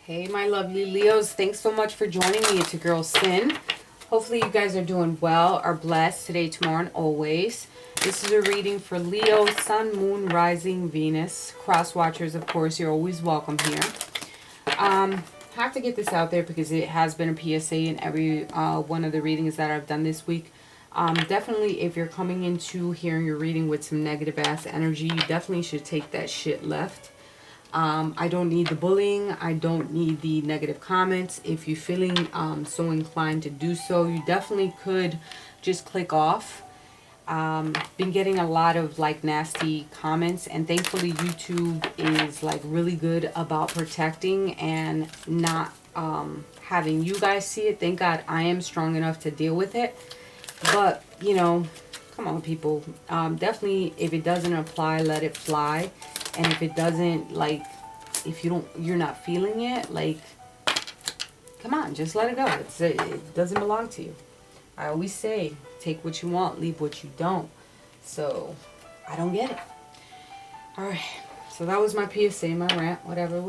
Hey, my lovely Leos. Thanks so much for joining me. It's your girl, Sin. Hopefully you guys are doing well, are blessed today, tomorrow, and always. This is a reading for Leo, Sun, Moon, Rising, Venus. Cross watchers, of course, you're always welcome here. Have to get this out there because it has been a PSA in every one of the readings that I've done this week. Definitely, if you're coming into hearing your reading with some negative ass energy, you definitely should take that shit left. I don't need the bullying. I don't need the negative comments. If you're feeling so inclined to do so, you definitely could just click off. Been getting a lot of like nasty comments, and thankfully YouTube is like really good about protecting and not having you guys see it. Thank God I am strong enough to deal with it. But, you know, come on, people. Definitely, if it doesn't apply, let it fly. And if it doesn't, like, if you're not feeling it, like, come on, just let it go. It doesn't belong to you. I always say, take what you want, leave what you don't. So, I don't get it. Alright, so that was my PSA, my rant, whatever.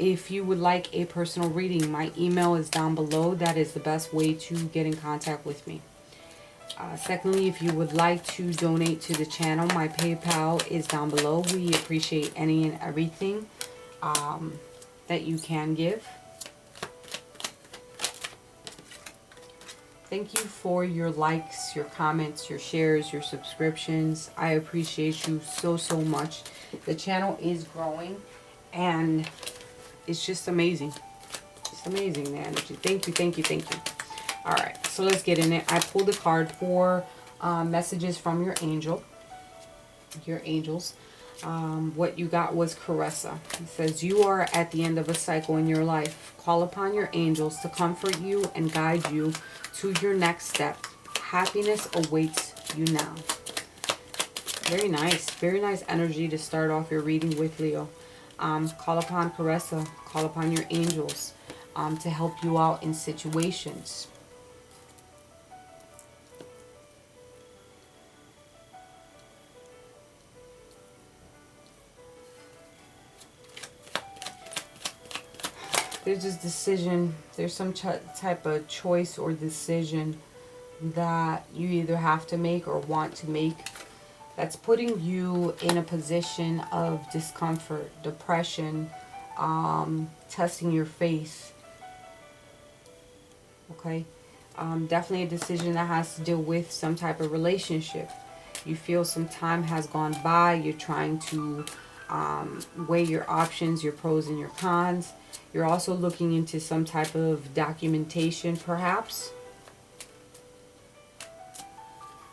If you would like a personal reading, my email is down below. That is the best way to get in contact with me. Secondly, if you would like to donate to the channel, my PayPal is down below. We appreciate any and everything that you can give. Thank you for your likes, your comments, your shares, your subscriptions. I appreciate you so, so much. The channel is growing and it's just amazing. It's amazing, man. Thank you, thank you, thank you. Alright, so let's get in it. I pulled a card for messages from your angel. Your angels. What you got was Caressa. It says, you are at the end of a cycle in your life. Call upon your angels to comfort you and guide you to your next step. Happiness awaits you now. Very nice. Very nice energy to start off your reading with, Leo. Call upon Caressa. Call upon your angels to help you out in situations. There's this decision, there's some type of choice or decision that you either have to make or want to make that's putting you in a position of discomfort, depression, testing your faith. Okay? Definitely a decision that has to deal with some type of relationship. You feel some time has gone by, you're trying to weigh your options, your pros and your cons. You're also looking into some type of documentation, perhaps.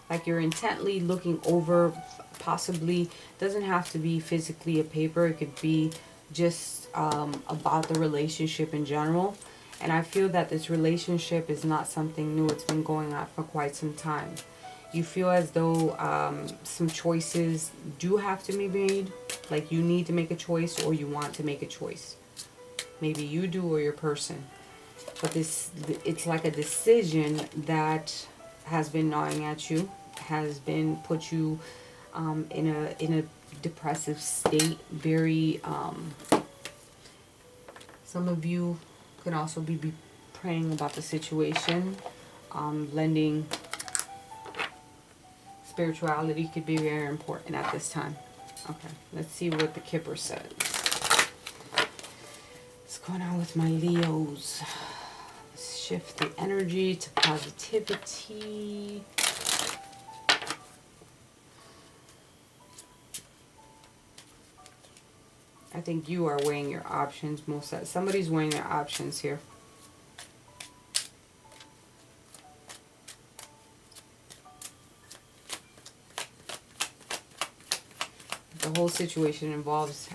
Like you're intently looking over, possibly, doesn't have to be physically a paper. It could be just about the relationship in general. And I feel that this relationship is not something new. It's been going on for quite some time. You feel as though some choices do have to be made. Like you need to make a choice or you want to make a choice. Maybe you do or your person. But it's like a decision that has been gnawing at you, has been put you in a depressive state. Very some of you can also be praying about the situation. Lending spirituality could be very important at this time. Okay, let's see what the Kipper says. What's going on with my Leos? Let's shift the energy to positivity. I think you are weighing your options. Somebody's weighing their options here. The whole situation involves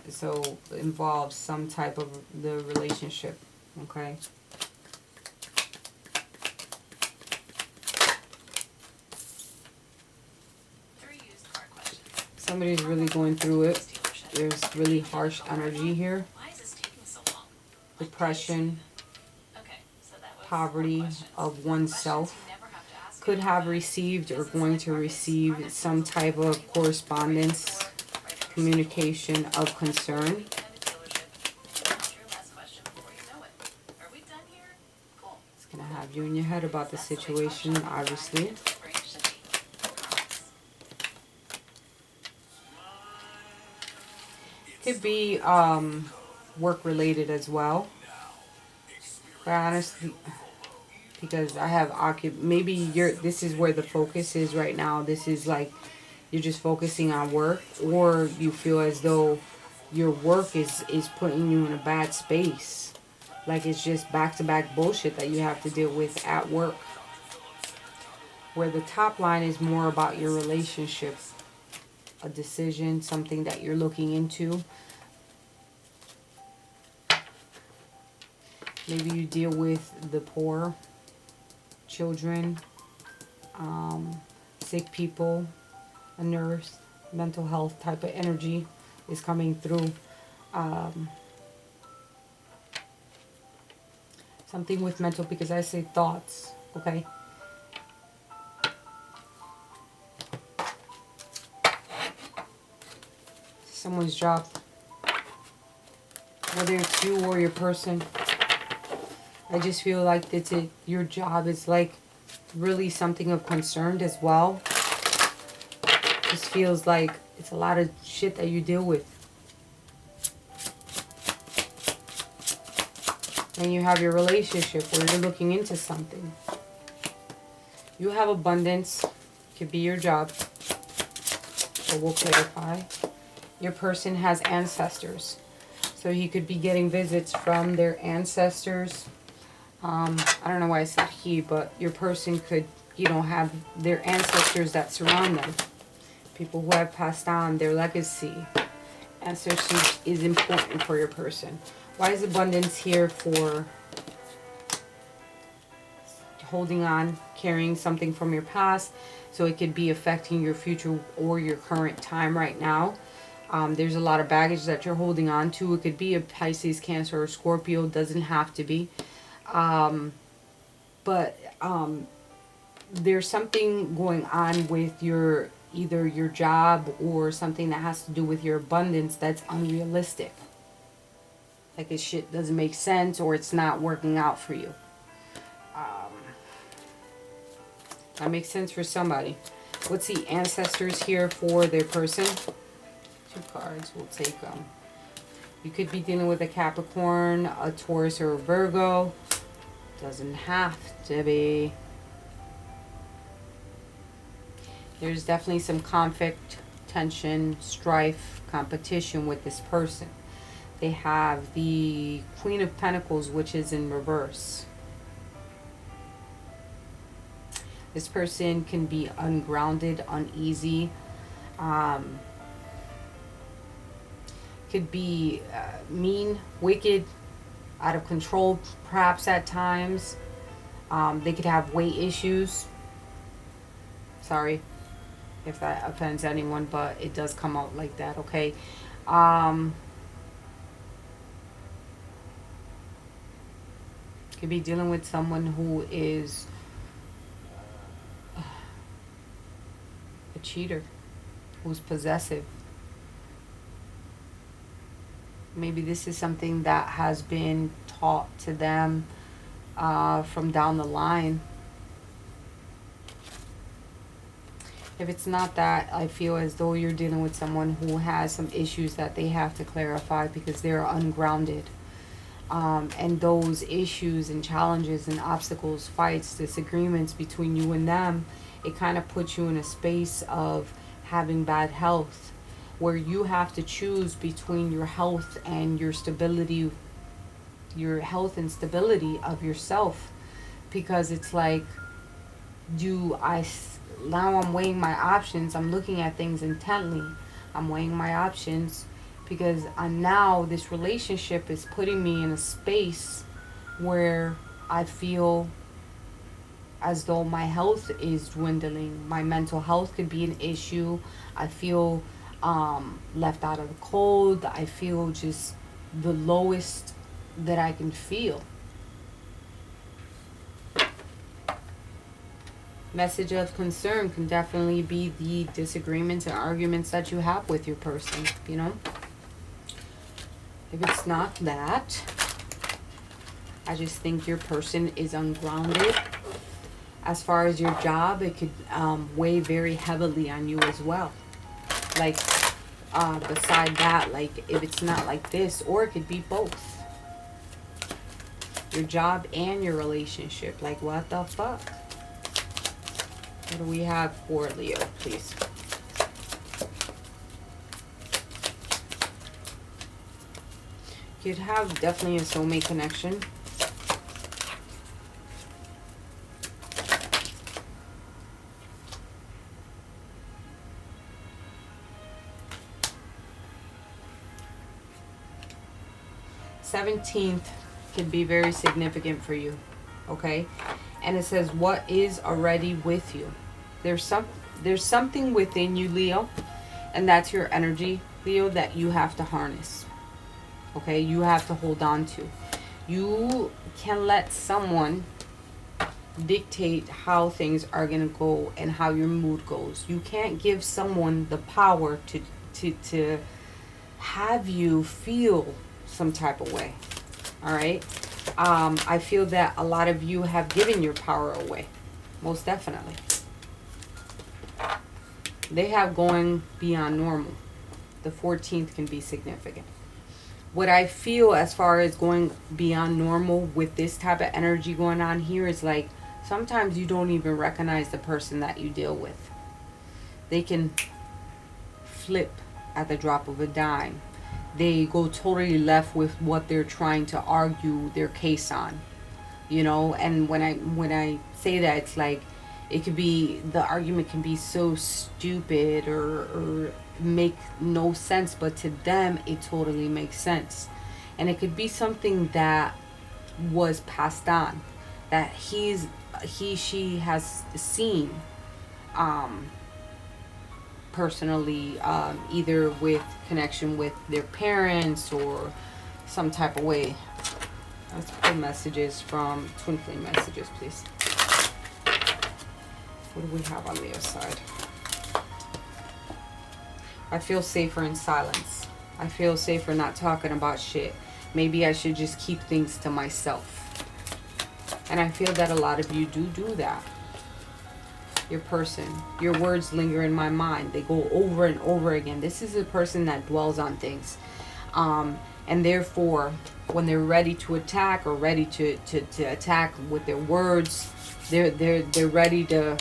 some type of the relationship, okay? Somebody's really going through it. There's really harsh energy here. Depression, poverty of oneself. Could have received or going to receive some type of correspondence, communication of concern. have you in your head about the situation, obviously. Could be work related as well. But honestly, because I have maybe this is where the focus is right now. This is like you're just focusing on work, or you feel as though your work is putting you in a bad space. Like it's just back to back bullshit that you have to deal with at work. Where the top line is more about your relationship, a decision, something that you're looking into. Maybe you deal with the poor, children, sick people, a nurse, mental health type of energy is coming through. Something with mental, because I say thoughts, okay? Someone's job, whether it's you or your person. I just feel like your job is like really something of concern as well. Just feels like it's a lot of shit that you deal with. And you have your relationship where you're looking into something. You have abundance. Could be your job. So we'll clarify. Your person has ancestors. So you could be getting visits from their ancestors. I don't know why I said he, but your person could, have their ancestors that surround them. People who have passed on, their legacy. Ancestry is important for your person. Why is abundance here for holding on, carrying something from your past? So it could be affecting your future or your current time right now. There's a lot of baggage that you're holding on to. It could be a Pisces, Cancer, or Scorpio. Doesn't have to be. But there's something going on with either your job or something that has to do with your abundance that's unrealistic. Like this shit doesn't make sense, or it's not working out for you. That makes sense for somebody. What's the ancestors here for their person? 2 cards, we'll take them. You could be dealing with a Capricorn, a Taurus, or a Virgo. Doesn't have to be. There's definitely some conflict, tension, strife, competition with this person. They have the Queen of Pentacles, which is in reverse. This person can be ungrounded, uneasy. Could be mean, wicked, out of control, perhaps at times. They could have weight issues. Sorry if that offends anyone, but it does come out like that, okay? Could be dealing with someone who is a cheater, who's possessive. Maybe this is something that has been taught to them from down the line. If it's not that, I feel as though you're dealing with someone who has some issues that they have to clarify because they're ungrounded. And those issues and challenges and obstacles, fights, disagreements between you and them, it kind of puts you in a space of having bad health, where you have to choose between your health and your stability, your health and stability of yourself. Because it's like, now I'm weighing my options. I'm looking at things intently. I'm weighing my options because now this relationship is putting me in a space where I feel as though my health is dwindling. My mental health could be an issue. I feel left out of the cold. I feel just the lowest that I can feel. Message of concern can definitely be the disagreements and arguments that you have with your person, If it's not that, I just think your person is ungrounded. As far as your job, it could weigh very heavily on you as well. Like, beside that, like, if it's not like this, or it could be both. Your job and your relationship. Like, what the fuck? What do we have for Leo, please? You'd have definitely a soulmate connection. th could be very significant for you, okay? And it says, what is already with you? There's something within you, Leo, and that's your energy, Leo, that you have to harness. Okay, you have to hold on to. You can let someone dictate how things are going to go and how your mood goes. You can't give someone the power to have you feel some type of way. All right? I feel that a lot of you have given your power away. Most definitely. They have going beyond normal. The 14th can be significant. What I feel as far as going beyond normal with this type of energy going on here is like, sometimes you don't even recognize the person that you deal with. They can flip at the drop of a dime. They go totally left with what they're trying to argue their case on. You know, and when I say that, it's like, it could be, the argument can be so stupid or make no sense, but to them it totally makes sense. And it could be something that was passed on, that she has seen personally, either with connection with their parents or some type of way. Let's pull messages from Twin Flame messages, please. What do we have on the other side? I feel safer in silence. I feel safer not talking about shit. Maybe I should just keep things to myself. And I feel that a lot of you do that. Your person. Your words linger in my mind. They go over and over again. This is a person that dwells on things. And therefore, when they're ready to attack or ready to attack with their words, they're ready to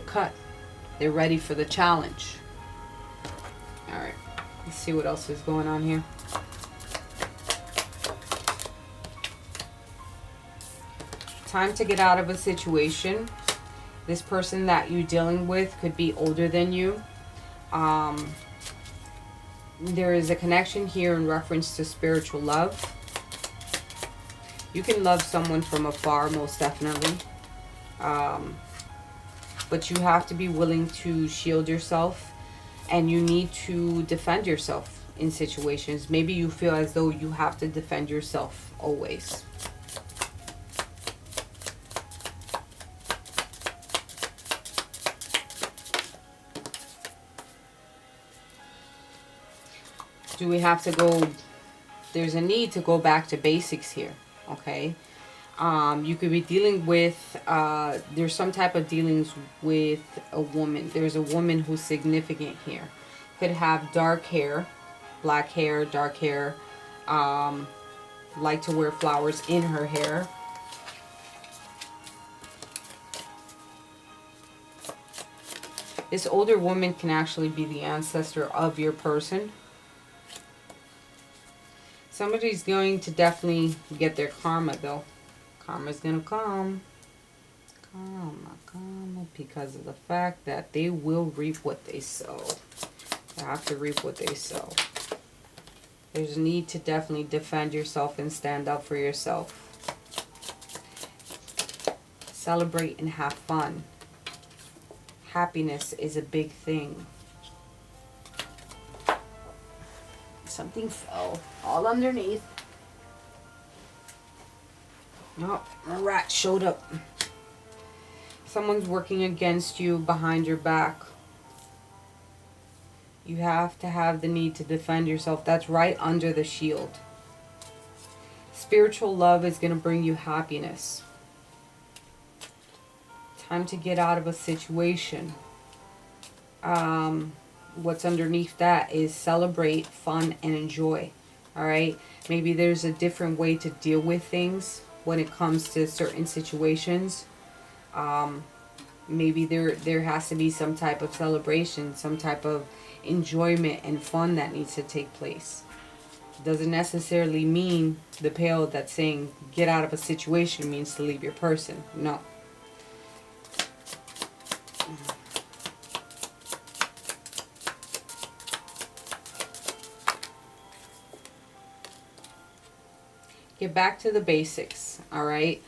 cut. They're ready for the challenge. All right, let's see what else is going on here. Time to get out of a situation. This person that you're dealing with could be older than you. There is a connection here in reference to spiritual love. You can love someone from afar, most definitely. But you have to be willing to shield yourself, and you need to defend yourself in situations. Maybe you feel as though you have to defend yourself always. Do we have to go? There's a need to go back to basics here, okay? You could be dealing with, there's some type of dealings with a woman. There's a woman who's significant here. Could have dark hair, black hair, dark hair, like to wear flowers in her hair. This older woman can actually be the ancestor of your person. Somebody's going to definitely get their karma, though. Karma's gonna come. Karma, because of the fact that they will reap what they sow. They have to reap what they sow. There's a need to definitely defend yourself and stand up for yourself. Celebrate and have fun. Happiness is a big thing. Something fell all underneath. Oh, a rat showed up. Someone's working against you behind your back. You have to have the need to defend yourself. That's right under the shield. Spiritual love is going to bring you happiness. Time to get out of a situation. What's underneath that is celebrate, fun, and enjoy. All right. Maybe there's a different way to deal with things when it comes to certain situations. Maybe there has to be some type of celebration, some type of enjoyment and fun that needs to take place. Doesn't necessarily mean the pale that's saying get out of a situation means to leave your person. No. Get back to the basics, all right?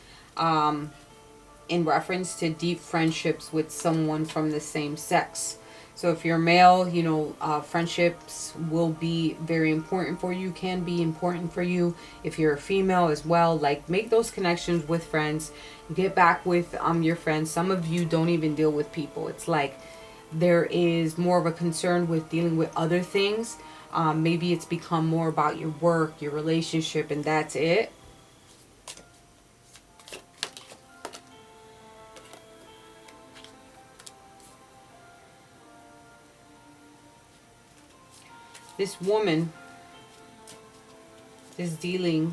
In reference to deep friendships with someone from the same sex. So if you're male, you know, friendships will be very important for you, can be important for you. If you're a female as well, like make those connections with friends. Get back with your friends. Some of you don't even deal with people. It's like there is more of a concern with dealing with other things. Maybe it's become more about your work, your relationship, and that's it. This woman is dealings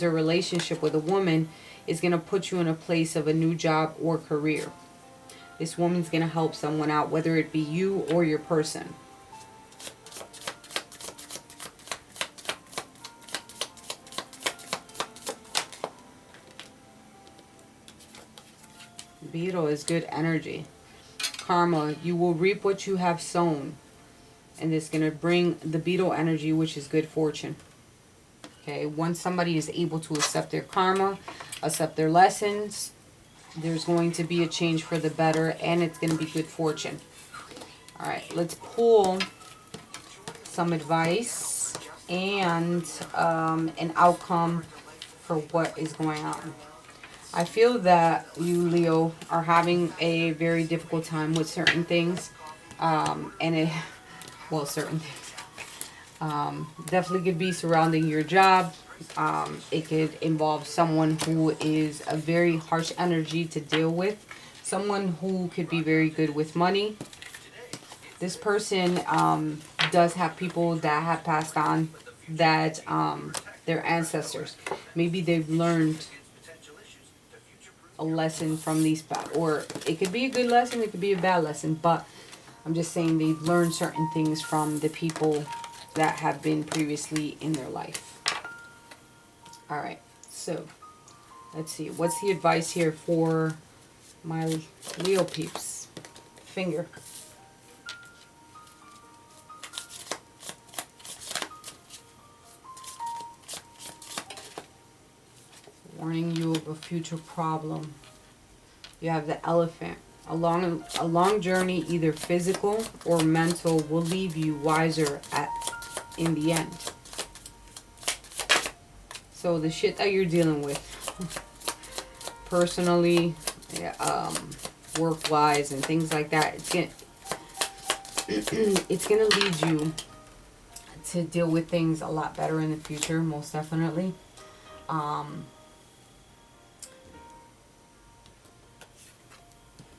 or relationship with a woman is going to put you in a place of a new job or career. This woman's going to help someone out, whether it be you or your person. Beetle is good energy. Karma, you will reap what you have sown. And it's going to bring the beetle energy, which is good fortune. Okay, once somebody is able to accept their karma, accept their lessons, there's going to be a change for the better, and it's going to be good fortune. All right, let's pull some advice and an outcome for what is going on. I feel that you, Leo, are having a very difficult time with certain things. Certain things. Definitely could be surrounding your job. It could involve someone who is a very harsh energy to deal with. Someone who could be very good with money. This person does have people that have passed on that their ancestors. Maybe they've learned a lesson from these bad, or it could be a good lesson, it could be a bad lesson, but I'm just saying they've learned certain things from the people that have been previously in their life. All right, so let's see. What's the advice here for my Leo peeps? Finger. Warning you of a future problem. You have the Elephant. A long journey, either physical or mental, will leave you wiser in the end. So the shit that you're dealing with, personally, work-wise, and things like that, it's gonna lead you to deal with things a lot better in the future, most definitely.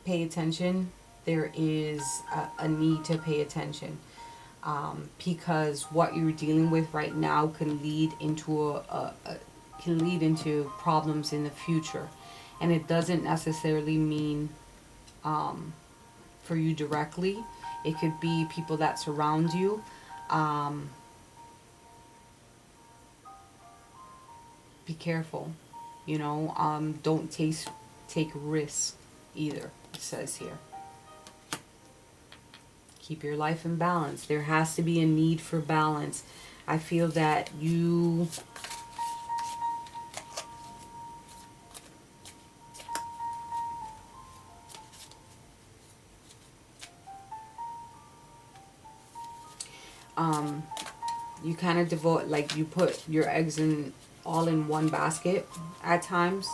Pay attention. There is a need to pay attention, because what you're dealing with right now can lead into problems in the future, and it doesn't necessarily mean for you directly. It could be people that surround you. Be careful, you know. Don't take risks either, it says here. Keep your life in balance. There has to be a need for balance. I feel that you you kind of devote, like you put your eggs all in one basket at times,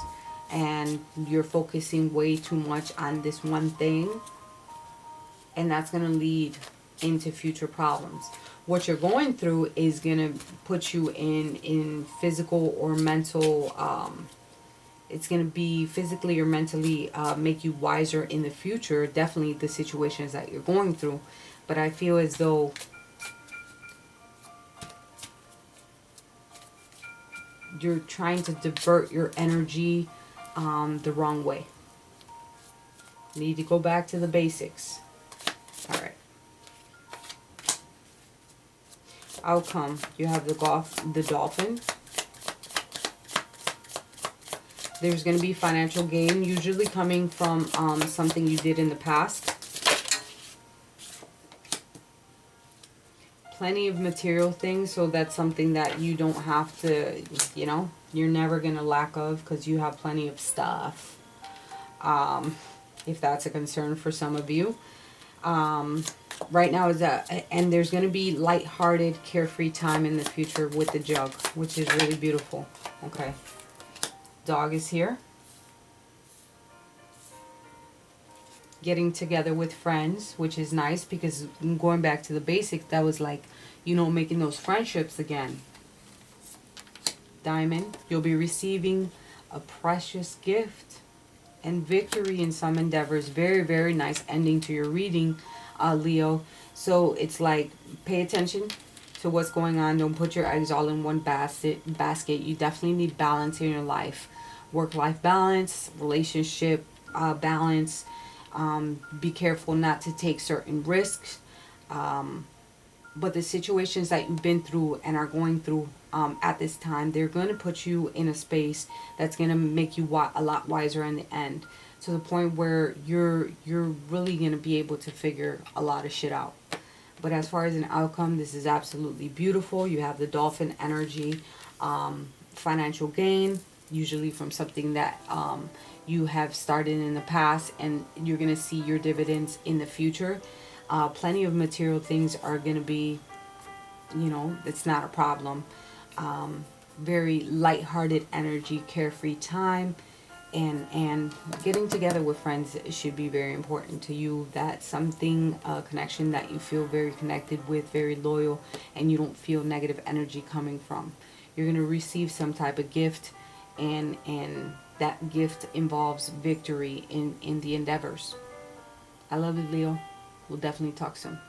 and you're focusing way too much on this one thing, and that's going to lead into future problems. What you're going through is going to put you in physical or mental, it's going to be physically or mentally make you wiser in the future. Definitely the situations that you're going through. But I feel as though you're trying to divert your energy the wrong way. You need to go back to the basics. All right. Outcome. You have the dolphin. There's going to be financial gain, usually coming from something you did in the past. Plenty of material things, so that's something that you don't have to, you know, you're never going to lack of because you have plenty of stuff. If that's a concern for some of you. Right now is that, and there's going to be light-hearted, carefree time in the future with the jug, which is really beautiful. Okay. Dog is here. Getting together with friends, which is nice because going back to the basics, that was like, you know, making those friendships again. Diamond, you'll be receiving a precious gift and victory in some endeavors. Very, very nice ending to your reading, Leo. So it's like, pay attention to what's going on. Don't put your eggs all in one basket. You definitely need balance in your life. Work-life balance, relationship balance. Be careful not to take certain risks. But the situations that you've been through and are going through at this time, they're going to put you in a space that's going to make you a lot wiser in the end. To the point where you're really going to be able to figure a lot of shit out. But as far as an outcome, this is absolutely beautiful. You have the dolphin energy, financial gain, usually from something that you have started in the past, and you're going to see your dividends in the future. Plenty of material things are going to be, you know, it's not a problem. Very light-hearted energy, carefree time, and getting together with friends should be very important to you. That's something, a connection that you feel very connected with, very loyal, and you don't feel negative energy coming from. You're going to receive some type of gift, and that gift involves victory in the endeavors. I love you, Leo. We'll definitely talk soon.